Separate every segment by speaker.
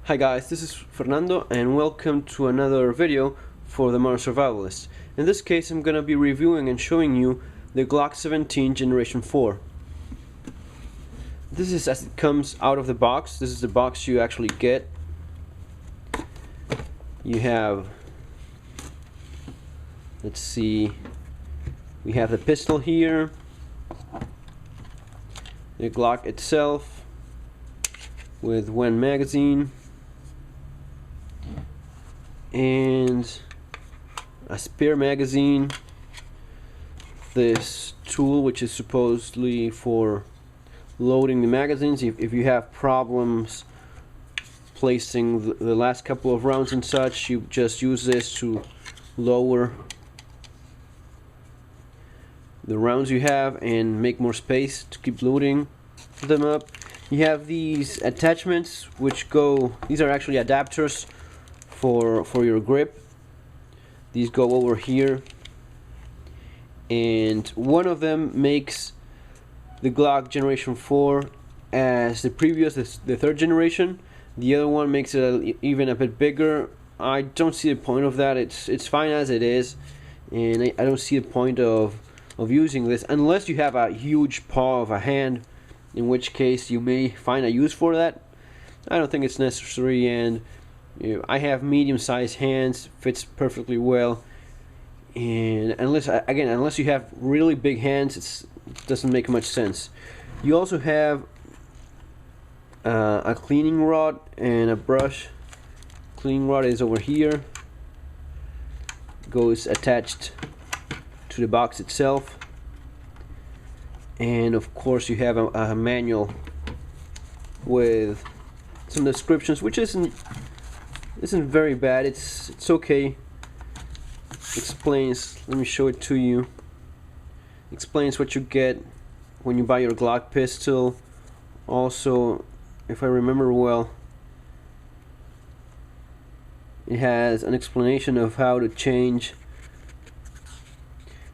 Speaker 1: Hi guys, this is Fernando and welcome to another video for the Modern Survivalist. In this case I'm going to be reviewing and showing you the Glock 17 Generation 4. This is as it comes out of the box. This is the box you actually get. You have, let's see, we have the pistol here, the Glock itself with one magazine, and a spare magazine, this tool which is supposedly for loading the magazines if you have problems placing the last couple of rounds and such. You just use this to lower the rounds you have and make more space to keep loading them up. You have these attachments which go, these are actually adapters for your grip. These go over here, and one of them makes the Glock Generation 4 as the previous, the third generation. The other one makes it even a bit bigger. I don't see the point of that. It's fine as it is, and I don't see the point of using this unless you have a huge paw of a hand, in which case you may find a use for that. I don't think it's necessary, and I have medium-sized hands, fits perfectly well, and unless you have really big hands, it doesn't make much sense. You also have a cleaning rod and a brush. Cleaning rod is over here, goes attached to the box itself, and of course you have a manual with some descriptions, which isn't very bad. It's okay. Explains, let me show it to you. Explains what you get when you buy your Glock pistol. Also, if I remember well, it has an explanation of how to change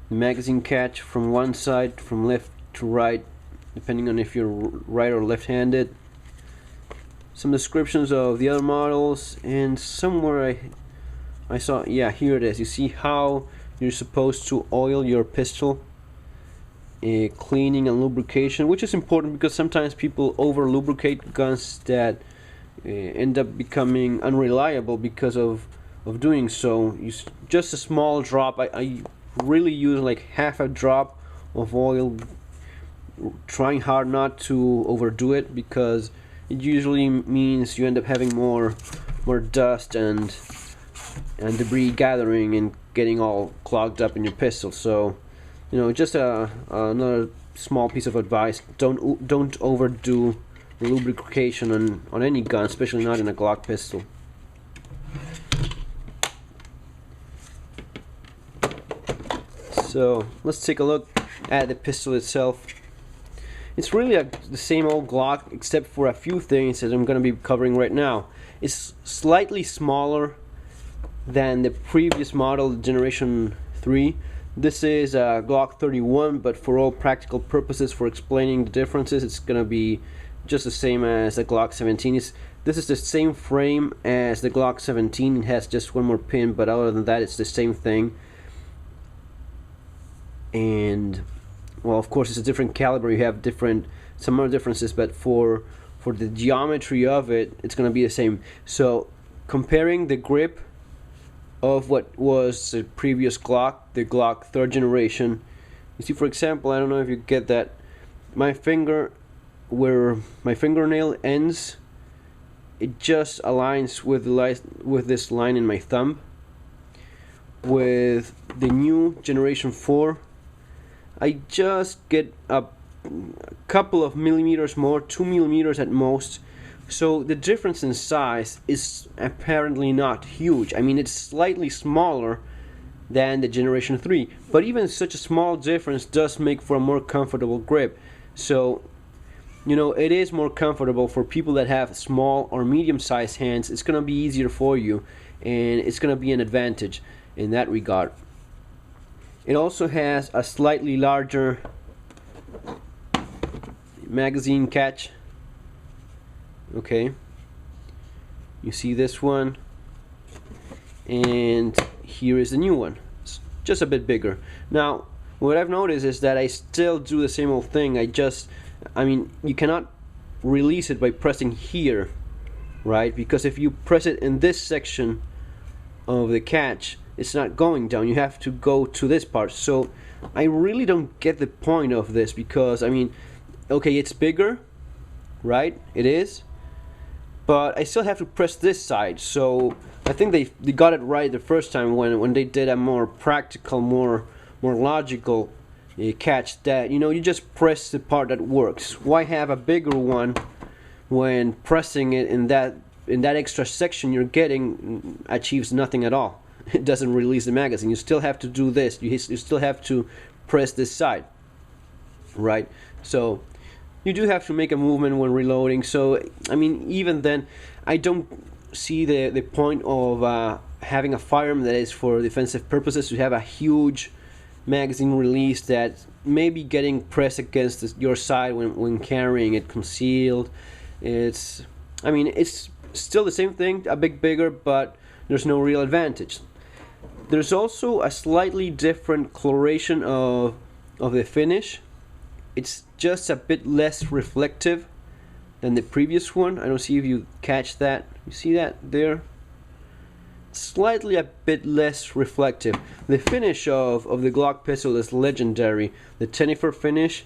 Speaker 1: the magazine catch from one side, from left to right, depending on if you're right or left-handed. Some descriptions of the other models, and somewhere I saw, yeah, here it is. You see how you're supposed to oil your pistol, cleaning and lubrication, which is important because sometimes people over lubricate guns that end up becoming unreliable because of doing so. Just a small drop. I really use like half a drop of oil, trying hard not to overdo it, because it usually means you end up having more dust and debris gathering and getting all clogged up in your pistol. So, just another small piece of advice: don't overdo lubrication on any gun, especially not in a Glock pistol. So let's take a look at the pistol itself. It's really the same old Glock, except for a few things that I'm going to be covering right now. It's slightly smaller than the previous model, Generation 3. This is a Glock 31, but for all practical purposes, for explaining the differences, it's going to be just the same as the Glock 17. This is the same frame as the Glock 17. It has just one more pin, but other than that, it's the same thing. And well, of course, it's a different caliber. You have some other differences, but for the geometry of it, it's going to be the same. So comparing the grip of what was the previous Glock, the Glock 3rd generation, you see, for example, I don't know if you get that, my finger, where my fingernail ends, it just aligns with this line in my thumb. With the new Generation 4, I just get a couple of millimeters more, 2 millimeters at most. So the difference in size is apparently not huge. I mean, it's slightly smaller than the Generation 3, but even such a small difference does make for a more comfortable grip. So, it is more comfortable for people that have small or medium-sized hands. It's going to be easier for you, and it's going to be an advantage in that regard. It also has a slightly larger magazine catch. Okay. You see this one, and here is the new one. It's just a bit bigger. Now, what I've noticed is that I still do the same old thing. I mean, you cannot release it by pressing here, right? Because if you press it in this section of the catch, it's not going down. You have to go to this part. So I really don't get the point of this, because I mean, okay, it's bigger, right? It is, but I still have to press this side. So I think they got it right the first time when they did a more practical, more logical catch, that you just press the part that works. Why have a bigger one when pressing it in that extra section you're getting achieves nothing at all? It doesn't release the magazine. You still have to do this. You still have to press this side, right? So you do have to make a movement when reloading. So I mean, even then, I don't see the point of having a firearm that is for defensive purposes to have a huge magazine release that may be getting pressed against your side when carrying it concealed. I mean, it's still the same thing, a bit bigger, but there's no real advantage. There's also a slightly different coloration of the finish. It's just a bit less reflective than the previous one. I don't see if you catch that. You see that there? Slightly a bit less reflective. The finish of the Glock pistol is legendary. The gen4 finish,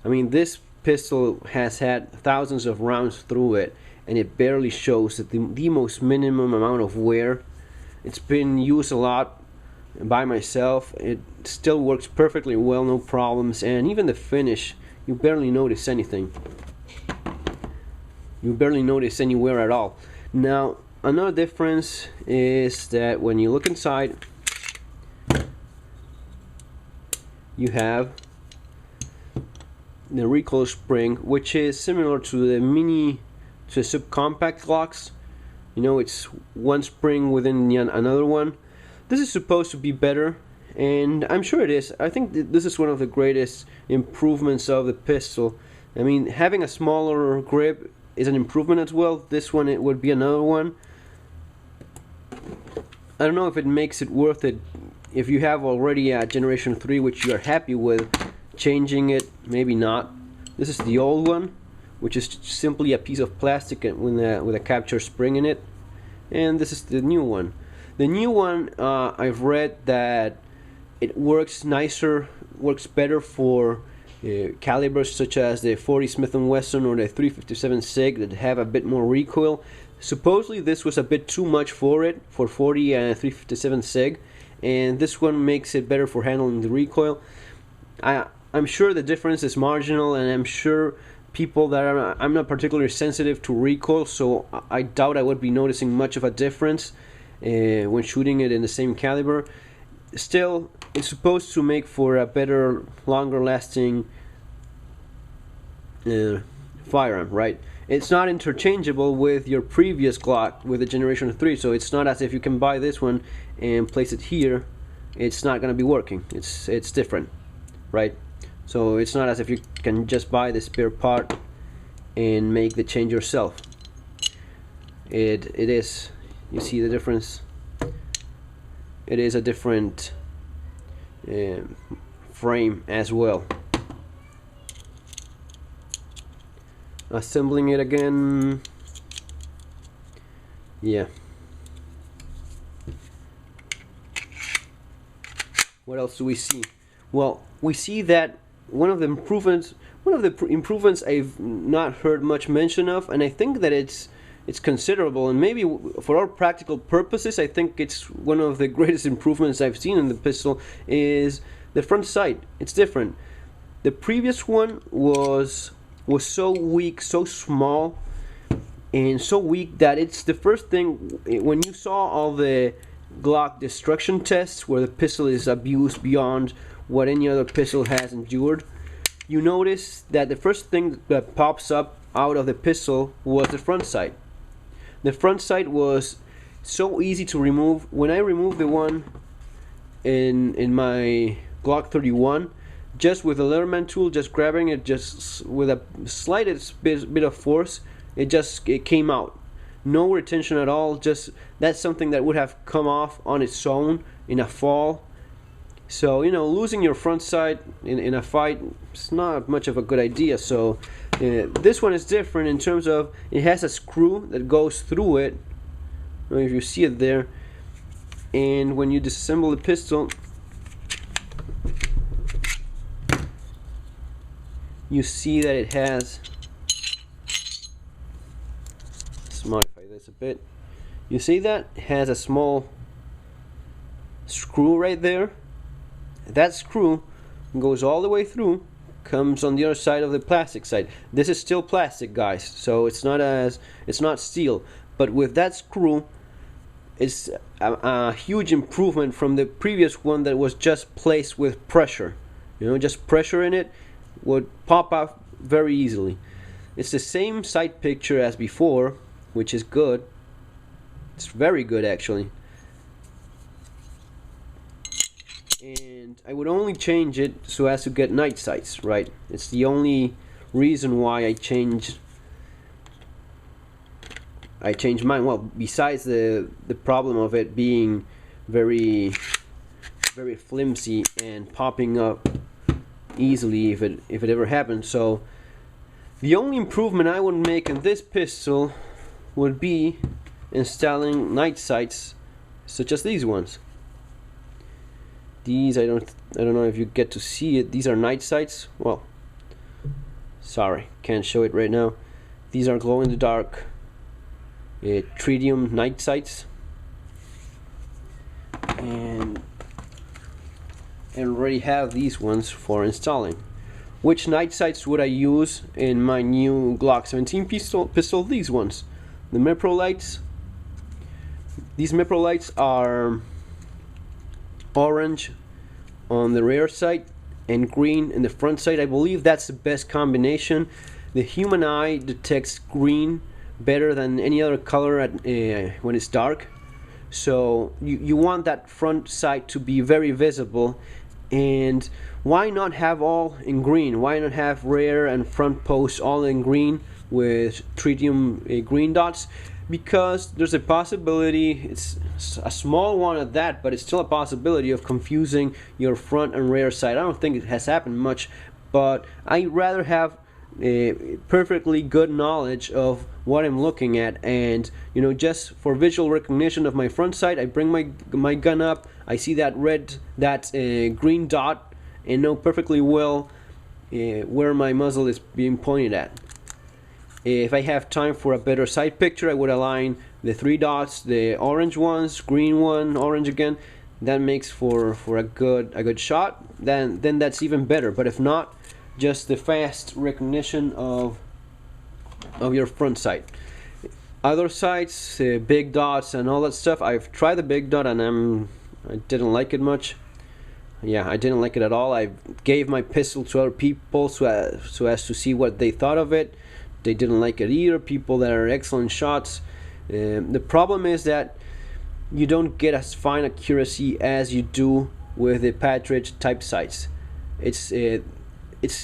Speaker 1: I mean, this pistol has had thousands of rounds through it, and it barely shows the most minimum amount of wear. It's been used a lot by myself. It still works perfectly well, no problems, and even the finish, you barely notice anything. You barely notice any wear at all. Now, another difference is that when you look inside, you have the recoil spring, which is similar to the subcompact Glocks. It's one spring within another one. This is supposed to be better, and I'm sure it is. I think this is one of the greatest improvements of the pistol. I mean, having a smaller grip is an improvement as well. This one, it would be another one. I don't know if it makes it worth it if you have already a Generation 3 which you are happy with. Changing it, maybe not. This is the old one, which is simply a piece of plastic with a capture spring in it, and this is the new one. The new one, I've read that it works nicer, works better for calibers such as the 40 Smith & Wesson or the 357 SIG that have a bit more recoil. Supposedly this was a bit too much for 40 and 357 SIG, and this one makes it better for handling the recoil. I'm sure the difference is marginal, and I'm sure people that I'm not particularly sensitive to recoil, so I doubt I would be noticing much of a difference when shooting it in the same caliber. Still, it's supposed to make for a better, longer lasting firearm, right? It's not interchangeable with your previous Glock with the Generation 3, so it's not as if you can buy this one and place it here. It's not going to be working. It's different, right? So it's not as if you can just buy the spare part and make the change yourself. It is, you see the difference? It is a different frame as well. Assembling it again, yeah. What else do we see? Well, we see that one of the improvements I've not heard much mention of, and I think that it's considerable, and maybe for all practical purposes I think it's one of the greatest improvements I've seen in the pistol, is the front sight. It's different. The previous one was so weak, so small, and so weak that it's the first thing when you saw all the Glock destruction tests where the pistol is abused beyond what any other pistol has endured. You notice that the first thing that pops up out of the pistol was the front sight. The front sight was so easy to remove. When I removed the one in my Glock 31, just with a Leatherman tool, just grabbing it, just with a slightest bit of force, it came out. no retention at all. Just that's something that would have come off on its own in a fall. So losing your front sight in a fight is not much of a good idea. So this one is different in terms of it has a screw that goes through it. I don't know if you see it there. And when you disassemble the pistol, you see that it has, let's modify this a bit. You see that it has a small screw right there. That screw goes all the way through, comes on the other side of the plastic side. This is still plastic, guys, so it's not steel. But with that screw, it's a huge improvement from the previous one that was just placed with pressure. Just pressure in it would pop off very easily. It's the same sight picture as before, which is good. It's very good, actually. And I would only change it so as to get night sights, right? It's the only reason why I changed mine. Well, besides the problem of it being very flimsy and popping up easily if it ever happens. So the only improvement I would make in this pistol would be installing night sights such as these ones. These I don't know if you get to see it. These are night sights. Well, sorry, can't show it right now. These are glow in the dark tritium night sights, and already have these ones for installing. Which night sights would I use in my new Glock 17 pistol? These ones, the Mepro lights. These Mepro lights are orange on the rear sight and green in the front sight. I believe that's the best combination. The human eye detects green better than any other color when it's dark. So you want that front sight to be very visible. And why not have all in green? Why not have rear and front posts all in green with tritium green dots? Because there's a possibility, it's a small one at that, but it's still a possibility of confusing your front and rear sight. I don't think it has happened much, but I'd rather have a perfectly good knowledge of what I'm looking at. And just for visual recognition of my front sight, I bring my gun up, I see that green dot, and know perfectly well where my muzzle is being pointed at. If I have time for a better sight picture, I would align the three dots, the orange ones, green one, orange again. That makes for a good shot. Then that's even better. But if not, just the fast recognition of your front sight. Other sights, big dots and all that stuff. I've tried the big dot and I didn't like it much. Yeah, I didn't like it at all. I gave my pistol to other people so as to see what they thought of it. They didn't like it either. People that are excellent shots. The problem is that you don't get as fine accuracy as you do with the Partridge type sights. It's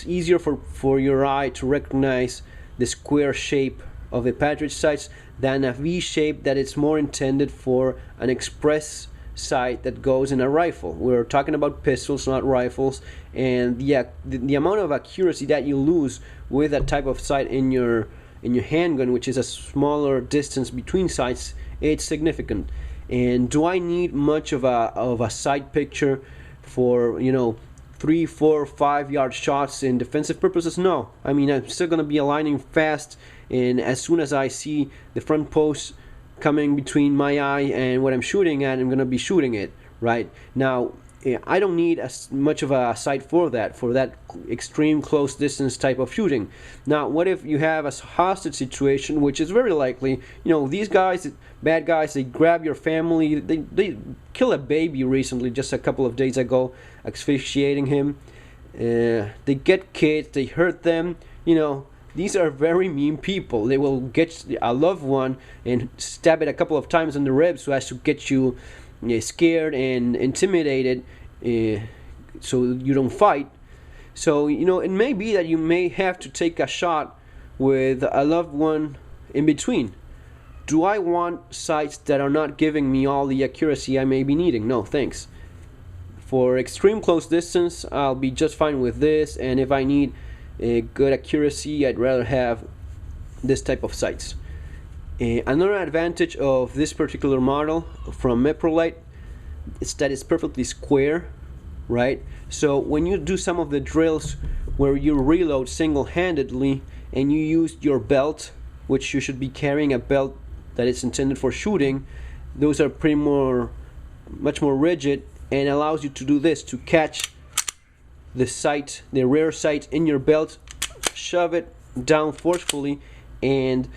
Speaker 1: easier for your eye to recognize the square shape of the Partridge sights than a V shape that is more intended for an express sight that goes in a rifle. We're talking about pistols, not rifles, and the amount of accuracy that you lose with that type of sight in your handgun, which is a smaller distance between sights, it's significant. And do I need much of a sight picture for 3, 4, 5 yard shots in defensive purposes? No. I mean, I'm still gonna be aligning fast, and as soon as I see the front post coming between my eye and what I'm shooting at, I'm gonna be shooting it right now. I don't need as much of a sight for that extreme close distance type of shooting. Now, what if you have a hostage situation, which is very likely? These guys, bad guys, they grab your family. They kill a baby recently, just a couple of days ago, asphyxiating him. They get kids, they hurt them. These are very mean people. They will get a loved one and stab it a couple of times in the ribs so as to get you scared and intimidated, so you don't fight. So it may be that you may have to take a shot with a loved one in between. Do I want sights that are not giving me all the accuracy I may be needing? No, thanks. For extreme close distance, I'll be just fine with this, and if I need a good accuracy, I'd rather have this type of sights. Another advantage of this particular model from Meprolite is that it's perfectly square, right? So when you do some of the drills where you reload single-handedly and you use your belt, which you should be carrying a belt that is intended for shooting, those are much more rigid, and allows you to do this, to catch the sight, the rear sight in your belt, shove it down forcefully, and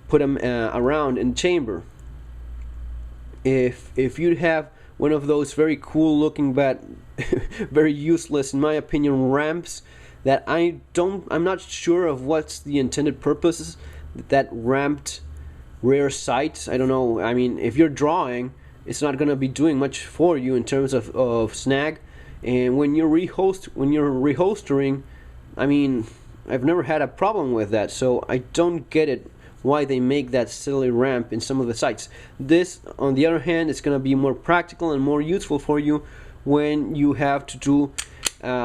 Speaker 1: put them around in chamber. If you have one of those very cool looking but very useless, in my opinion, ramps that I'm not sure of what's the intended purpose, that ramped rear sights, I don't know. I mean, if you're drawing, it's not going to be doing much for you in terms of snag. And when you're reholstering, I mean, I've never had a problem with that, so I don't get it why they make that silly ramp in some of the sights. This, on the other hand, is going to be more practical and more useful for you when you have to do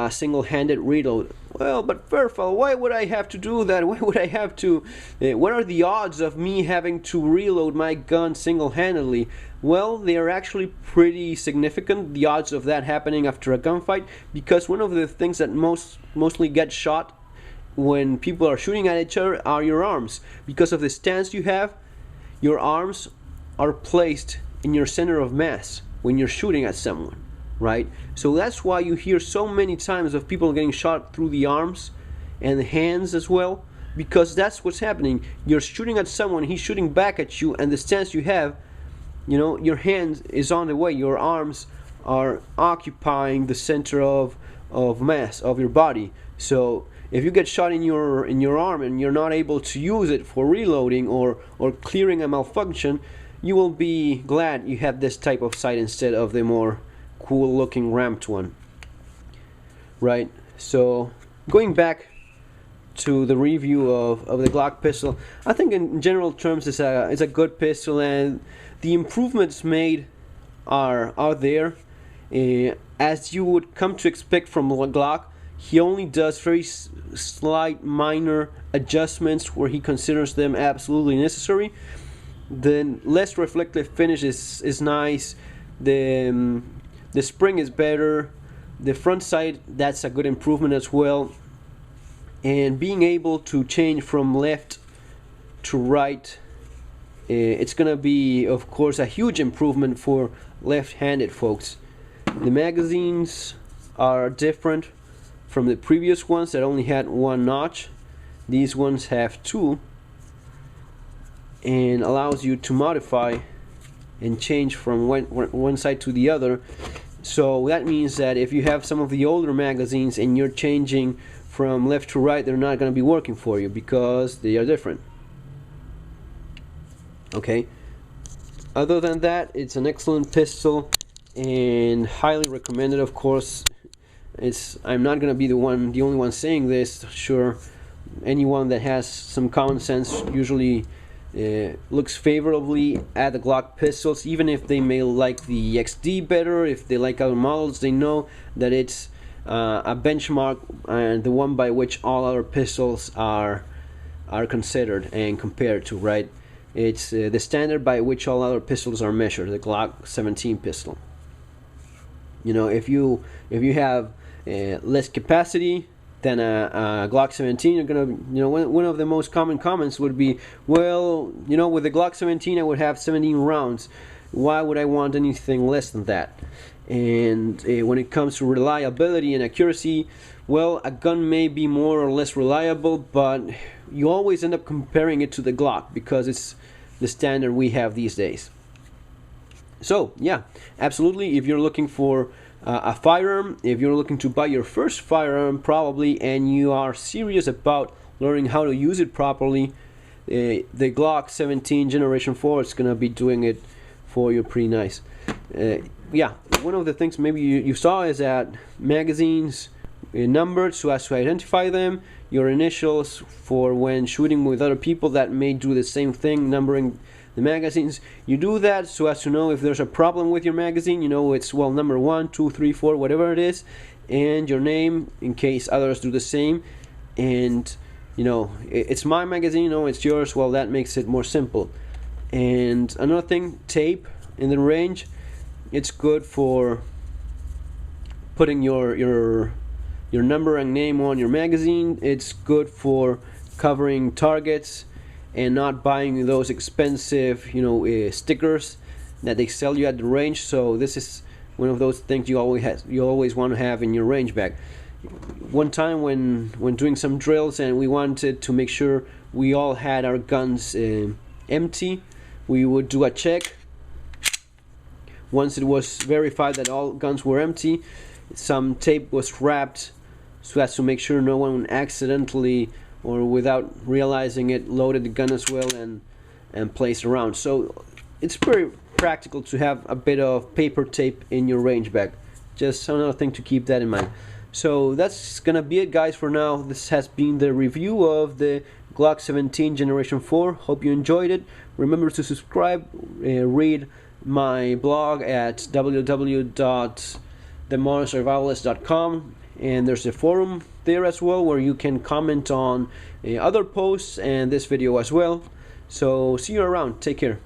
Speaker 1: single-handed reload. Well, but FerFAL, why would I have to do that? Why would I have to? What are the odds of me having to reload my gun single-handedly? Well, they are actually pretty significant, the odds of that happening after a gunfight, because one of the things that mostly get shot when people are shooting at each other are your arms. Because of the stance you have, your arms are placed in your center of mass when you're shooting at someone, right? So that's why you hear so many times of people getting shot through the arms and the hands as well, because that's what's happening. You're shooting at someone, he's shooting back at you, and the stance you have, you know, your hand is on the way, your arms are occupying the center of mass of your body. So if you get shot in your arm and you're not able to use it for reloading or clearing a malfunction, you will be glad you have this type of sight instead of the more cool looking ramped one, right? So going back to the review of the Glock pistol, I think in general terms it's a good pistol, and the improvements made are there as you would come to expect from Glock. He only does very slight minor adjustments where he considers them absolutely necessary. The less reflective finish is nice. The spring is better. The front sight, that's a good improvement as well. And being able to change from left to right, it's gonna be, of course, a huge improvement for left-handed folks. The magazines are different from the previous ones that only had one notch. These ones have two, and allows you to modify and change from one side to the other. So that means that if you have some of the older magazines and you're changing from left to right, they're not going to be working for you because they are different. Okay, other than that, it's an excellent pistol and highly recommended, of course. I'm not going to be the only one saying this. Sure, anyone that has some common sense usually looks favorably at the Glock pistols, even if they may like the XD better. If they like other models, they know that it's a benchmark and the one by which all other pistols are considered and compared to, right? It's the standard by which all other pistols are measured, the Glock 17 pistol. You know, if you have less capacity than a Glock 17, you're gonna, you know, one of the most common comments would be, well, you know, with the Glock 17 I would have 17 rounds. Why would I want anything less than that? And when it comes to reliability and accuracy, well, a gun may be more or less reliable, but you always end up comparing it to the Glock because it's the standard we have these days. So yeah, absolutely, if you're looking for a firearm, if you're looking to buy your first firearm probably, and you are serious about learning how to use it properly, the Glock 17 Generation 4 is going to be doing it for you pretty nice. Yeah, one of the things maybe you saw is that magazines numbered so as to identify them, your initials for when shooting with other people that may do the same thing, numbering the magazines. You do that so as to know if there's a problem with your magazine. You know it's, well, number 1, 2, 3, 4, whatever it is, and your name in case others do the same. And you know, it's my magazine, you know, it's yours. Well, that makes it more simple. And another thing, tape in the range. It's good for putting your number and name on your magazine. It's good for covering targets and not buying those expensive, you know, stickers that they sell you at the range. So this is one of those things you always want to have in your range bag. One time when doing some drills and we wanted to make sure we all had our guns empty, we would do a check. Once it was verified that all guns were empty, some tape was wrapped so as to make sure no one accidentally or without realizing it loaded the gun as well and placed around. So it's very practical to have a bit of paper tape in your range bag. Just another thing to keep that in mind. So that's gonna be it, guys, for now. This has been the review of the Glock 17 Generation 4. Hope you enjoyed it. Remember to subscribe, read my blog at www.themodernsurvivalist.com, and there's a forum there as well where you can comment on other posts and this video as well. So see you around. Take care.